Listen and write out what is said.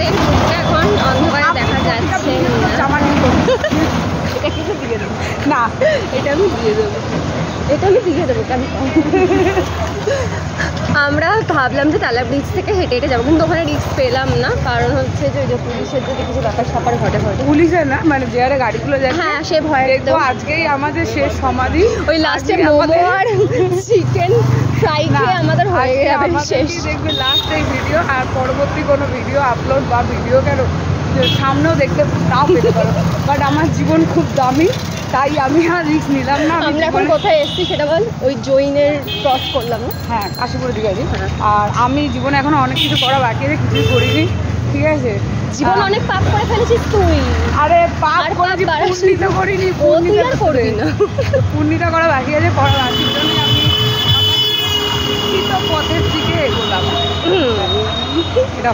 Train ঢুকছে এখন, অন্ধকারে দেখা যাচ্ছে এটা কিছু দিয়ে দেবো না, এটা আমি দিয়ে দেবো, এটা আমি দিয়ে দেবো কেন। আমরা ভাবলাম যে টালা ব্রিজ থেকে হেঁটে হেঁটে যাবো, কিন্তু ওখানে রিস্ক পেলাম না, কারণ হচ্ছে যে ওই যে পুলিশের যদি কিছু ব্যাপার স্যাপার ঘটে। পুলিশের না, মানে যে হারে গাড়িগুলো যাচ্ছে, হ্যাঁ সে ভয়। দেখবো আজকেই আমাদের শেষ সমাধি, ওই লাস্টে মোমো আর চিকেন ফ্রাই খেয়ে আমাদের হয়ে যাবে শেষ। দেখবে লাস্ট এই ভিডিও, আর পরবর্তী কোনো ভিডিও আপলোড বা ভিডিও কেন সামনেও দেখতে নাও পেতে পারো, বাট আমার জীবন খুব দামি, তাই আমি আর রিস্ক নিলাম না। আমরা এখন কোথায় এসেছি সেটা বল? ওই জৈনের ক্রস করলাম না? হ্যাঁ, কাশীপুরের দিকে আছি। আর আমি জীবনে এখনো অনেক কিছু করা বাকি আছে, কিছুই করিনি, ঠিক আছে? জীবন অনেক পাপ করে ফেলেছিস তুই। আরে পাপ করেছি, পুণ্যিত করিনি, পুণ্যিত করা বাকি আছে, করা বাকি জন্য আমি আমার পথের দিকে এগোলাম। এটা